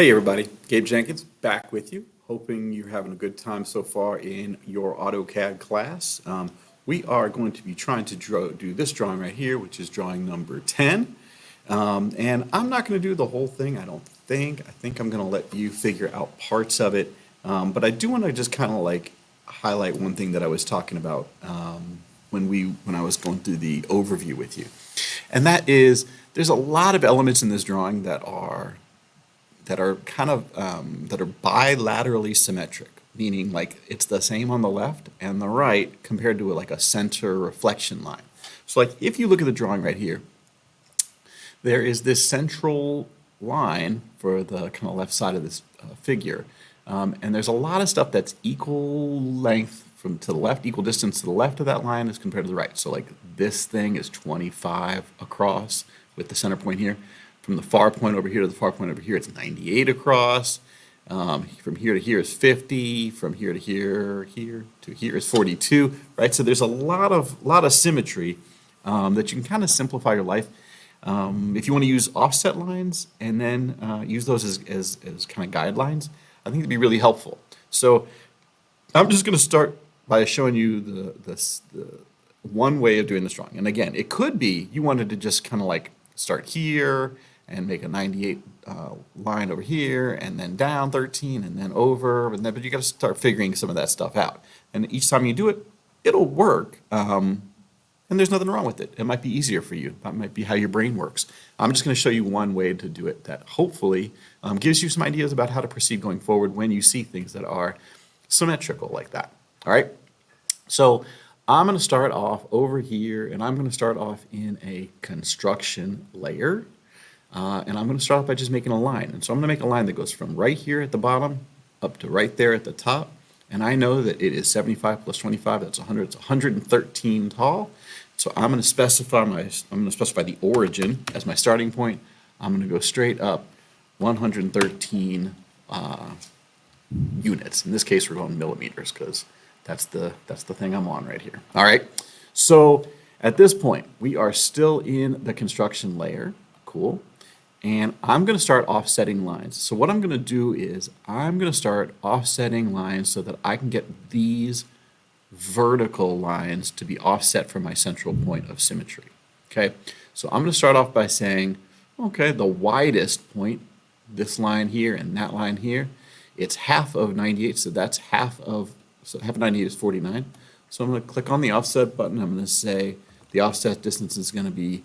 Hey everybody, Gabe Jenkins back with you. Hoping you're having a good time so far in your AutoCAD class. We are going to be trying to do this drawing right here, which is drawing number 10. And I'm not going to do the whole thing, I don't think. I think I'm going to let you figure out parts of it. But I do want to just kind of like highlight one thing that I was talking about when I was going through the overview with you. And that is, there's a lot of elements in this drawing that are bilaterally symmetric, meaning like it's the same on the left and the right compared to like a center reflection line. So like if you look at the drawing right here, there is this central line for the kind of left side of this figure, and there's a lot of stuff that's equal length from to the left, equal distance to the left of that line as compared to the right. So like this thing is 25 across with the center point here. From the far point over here to the far point over here, it's 98 across. From here to here is 50. From here to here to here is 42. Right. So there's a lot of symmetry that you can kind of simplify your life. If you want to use offset lines and then use those as kind of guidelines, I think it'd be really helpful. So I'm just going to start by showing you the one way of doing this drawing. And again, it could be you wanted to just kind of like start here and make a 98 line over here, and then down 13, and then over, but you got to start figuring some of that stuff out. And each time you do it, it'll work, and there's nothing wrong with it. It might be easier for you. That might be how your brain works. I'm just going to show you one way to do it that hopefully gives you some ideas about how to proceed going forward when you see things that are symmetrical like that. All right? So I'm going to start off over here, and I'm going to start off in a construction layer. And I'm going to start off by just making a line. And so I'm going to make a line that goes from right here at the bottom up to right there at the top. And I know that it is 75 plus 25, that's 100, it's 113 tall. So I'm going to specify the origin as my starting point. I'm going to go straight up 113 units. In this case, we're going millimeters because that's the thing I'm on right here. All right. So at this point, we are still in the construction layer. Cool. And I'm going to start offsetting lines. So what I'm going to do is I'm going to start offsetting lines so that I can get these vertical lines to be offset from my central point of symmetry. Okay, so I'm going to start off by saying, okay, the widest point, this line here and that line here, it's half of 98, so that's half of 98 is 49. So I'm going to click on the offset button. I'm going to say the offset distance is going to be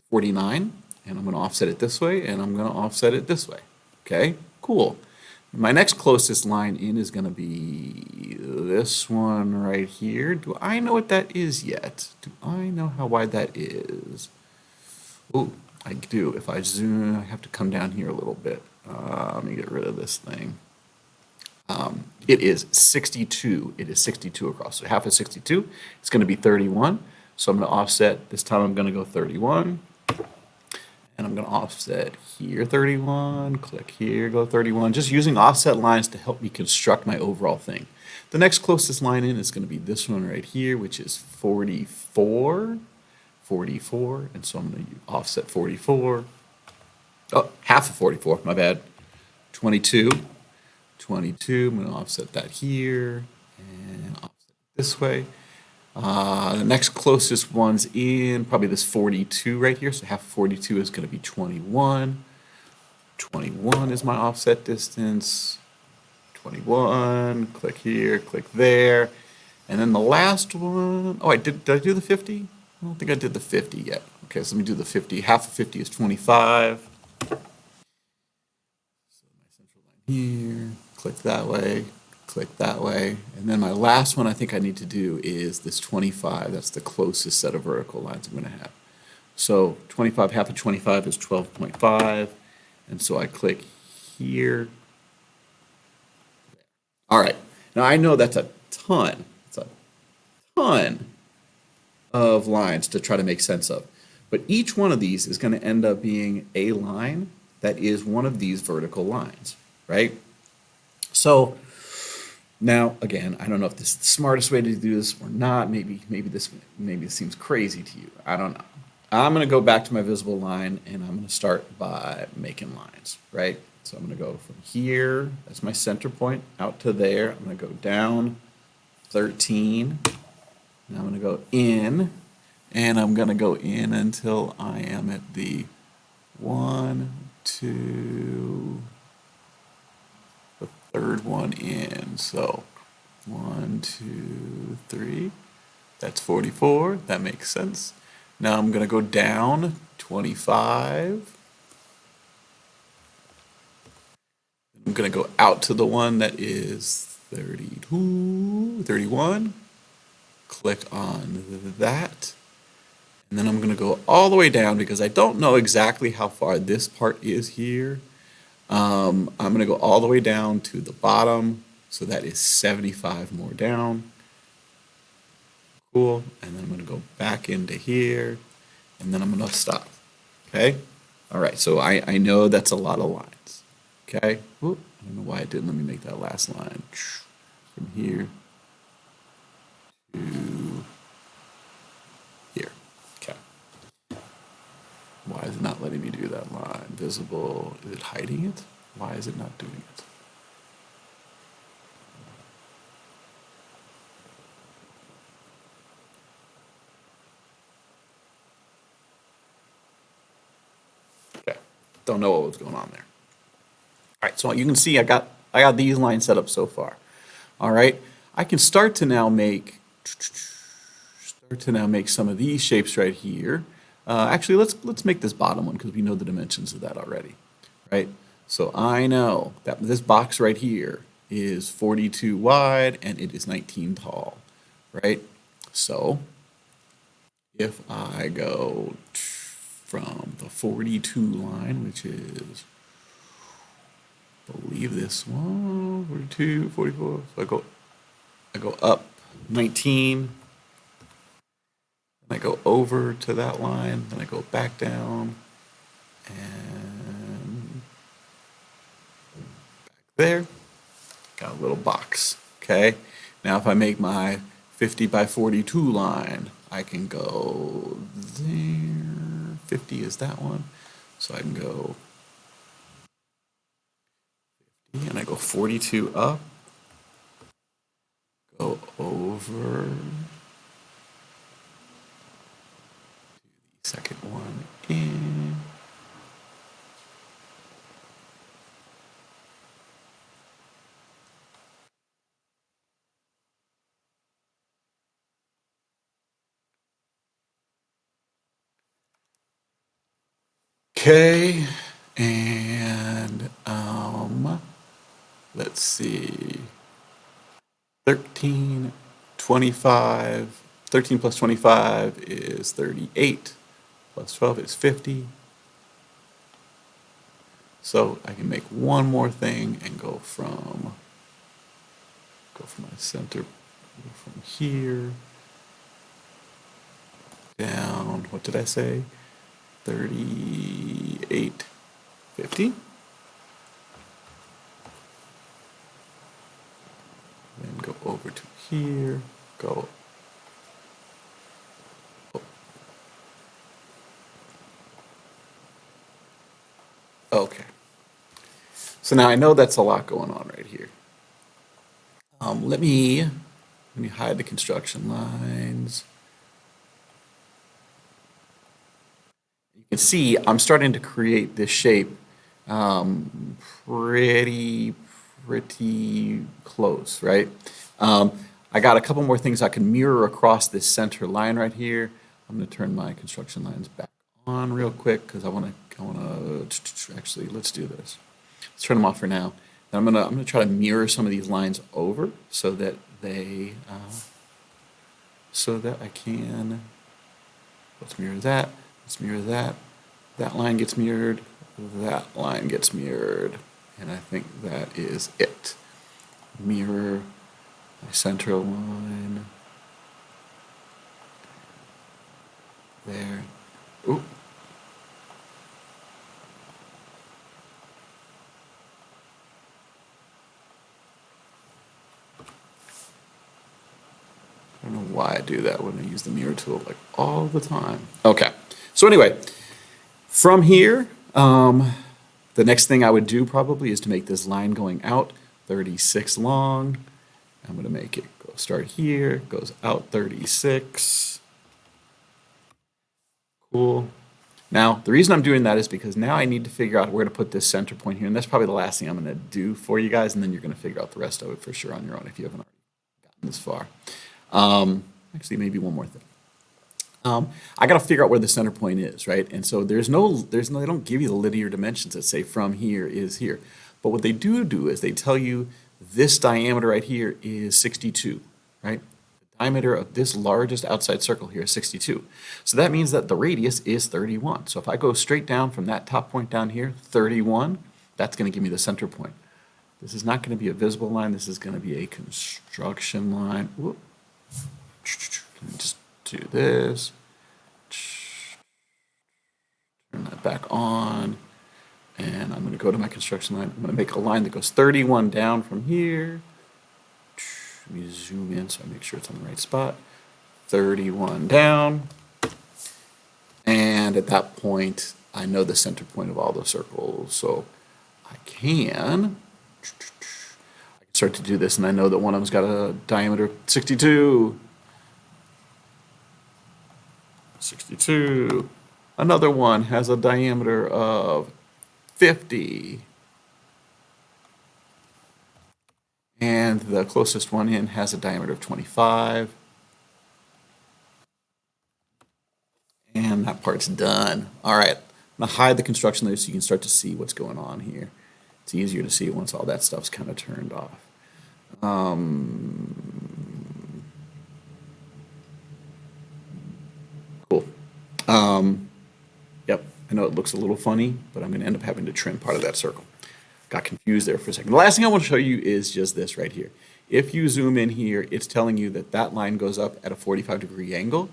49. And I'm going to offset it this way, and I'm going to offset it this way. Okay, cool. My next closest line in is going to be this one right here. Do I know what that is yet? Do I know how wide that is? Oh, I do. If I zoom, I have to come down here a little bit. Let me get rid of this thing. It is 62. It is 62 across. So half of 62, it's going to be 31. So I'm going to offset. This time I'm going to go 31. And I'm going to offset here 31, click here, go 31, just using offset lines to help me construct my overall thing. The next closest line in is going to be this one right here, which is 44, and so I'm going to offset 44, oh, half of 44, my bad, 22, I'm going to offset that here, and offset this way. The next closest one's in probably this 42 right here. So half of 42 is going to be 21. 21 is my offset distance. 21, click here, click there. And then the last one, oh, did I do the 50? I don't think I did the 50 yet. Okay, so let me do the 50. Half of 50 is 25. So my central line here, click that way. Click that way, and then my last one I think I need to do is this 25. That's the closest set of vertical lines I'm going to have. So 25, half of 25 is 12.5, and so I click here. All right, now I know that's a ton. It's a ton of lines to try to make sense of, but each one of these is going to end up being a line that is one of these vertical lines, right? So now, again, I don't know if this is the smartest way to do this or not. Maybe this seems crazy to you. I don't know. I'm going to go back to my visible line and I'm going to start by making lines, right? So I'm going to go from here, that's my center point, out to there. I'm going to go down 13. Now I'm going to go in, and I'm going to go in until I am at the 1, 2, the third one in. So 1, 2, 3. That's 44. That makes sense. Now I'm going to go down 25. I'm going to go out to the one that is 32, 31. Click on that. And then I'm going to go all the way down because I don't know exactly how far this part is here. I'm going to go all the way down to the bottom. So that is 75 more down. Cool. And then I'm going to go back into here. And then I'm going to stop. Okay. All right. So I know that's a lot of lines. Okay. Oop, I don't know why it didn't let me make that last line. From here to here. Okay. Why is it not letting me do that line? Visible. Is it hiding it? Why is it not doing it? Okay. Don't know what was going on there. All right, so you can see I got these lines set up so far. All right, I can start to now make some of these shapes right here. Actually, let's make this bottom one because we know the dimensions of that already, right? So I know that this box right here is 42 wide and it is 19 tall, right? So if I go from the 42 line, which is, I believe this one, 42, 44, so I go up 19, and I go over to that line, then I go back down, and back there, got a little box, okay? Now if I make my 50 by 42 line, I can go there, 50 is that one, so I can go, and I go 42 up, go over to the second one in. Okay, and let's see, 13, 25, 13 plus 25 is 38, plus 12 is 50. So I can make one more thing and go from my center, go from here down, what did I say? 38, 50. Then go over to here, go. Okay. So now I know that's a lot going on right here. Let me hide the construction lines. You can see I'm starting to create this shape pretty close, right? I got a couple more things I can mirror across this center line right here. I'm going to turn my construction lines back on real quick because I want to actually, let's do this. Let's turn them off for now. And I'm gonna try to mirror some of these lines over so that they so that I can, let's mirror that, let's mirror that. That line gets mirrored, that line gets mirrored, and I think that is it. Mirror my center line there. Ooh. I don't know why I do that when I use the mirror tool like all the time. Okay, So anyway, from here, the next thing I would do probably is to make this line going out 36 long. I'm going to make it go start here, goes out 36. Cool. Now, the reason I'm doing that is because now I need to figure out where to put this center point here, and that's probably the last thing I'm going to do for you guys, and then you're going to figure out the rest of it for sure on your own if you haven't already gotten this far. Actually, maybe one more thing. I got to figure out where the center point is, right? And so they don't give you the linear dimensions that say from here is here. But what they do is they tell you this diameter right here is 62, right? The diameter of this largest outside circle here is 62. So that means that the radius is 31. So if I go straight down from that top point down here, 31, that's going to give me the center point. This is not going to be a visible line. This is going to be a construction line. Whoop. Let me just do this. Turn that back on. And I'm going to go to my construction line. I'm going to make a line that goes 31 down from here. Let me zoom in so I make sure it's on the right spot. 31 down. And at that point, I know the center point of all those circles. So I can start to do this, and I know that one of them's got a diameter of 62. 62. Another one has a diameter of 50. And the closest one in has a diameter of 25. And that part's done. All right, I'm gonna hide the construction layer so you can start to see what's going on here. It's easier to see once all that stuff's kind of turned off. Cool. Yep, I know it looks a little funny, but I'm going to end up having to trim part of that circle. Got confused there for a second. The last thing I want to show you is just this right here. If you zoom in here, it's telling you that that line goes up at a 45-degree angle.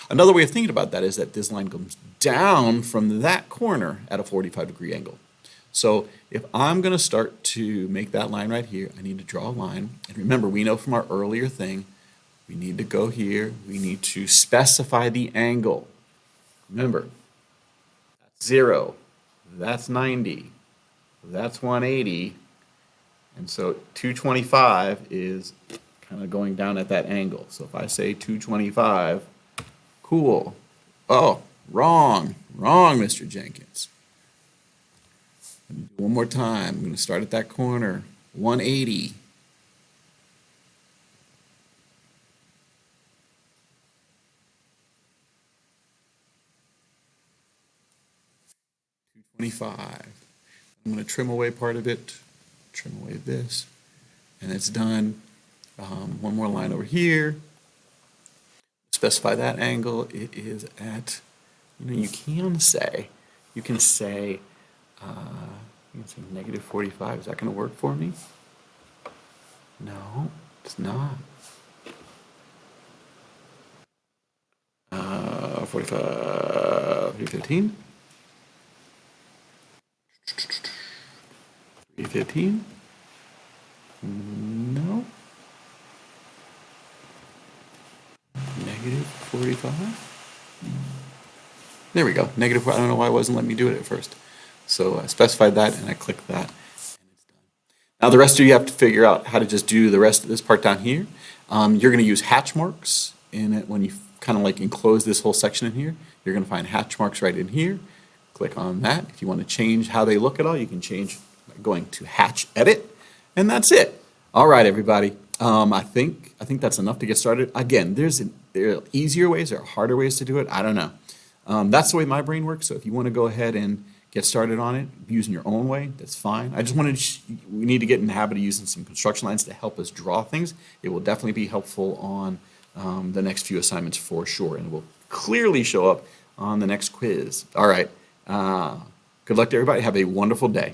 Another way of thinking about that is that this line comes down from that corner at a 45-degree angle. So if I'm going to start to make that line right here, I need to draw a line. And remember, we know from our earlier thing, we need to go here. We need to specify the angle. Remember, that's 0, that's 90, that's 180, and so 225 is kind of going down at that angle. So if I say 225, cool. Oh, wrong, Mr. Jenkins. Let me do one more time. I'm going to start at that corner, 180. 25. I'm going to trim away part of it, trim away this, and it's done. One more line over here. Specify that angle. It is at, you can say negative 45. Is that going to work for me? No, it's not. 45, 315. 315? No. Negative 45? There we go. Negative 4. I don't know why it wasn't letting me do it at first. So I specified that and I clicked that and it's done. Now the rest of you have to figure out how to just do the rest of this part down here. You're going to use hatch marks in it when you kind of like enclose this whole section in here. You're going to find hatch marks right in here. Click on that. If you want to change how they look at all, you can change by going to hatch edit, and that's it. All right, everybody. I think that's enough to get started. Again, there are easier ways, there are harder ways to do it. I don't know. That's the way my brain works. So if you want to go ahead and get started on it using your own way, that's fine. I just wanted we need to get in the habit of using some construction lines to help us draw things. It will definitely be helpful on the next few assignments for sure, and it will clearly show up on the next quiz. All right. Good luck to everybody. Have a wonderful day.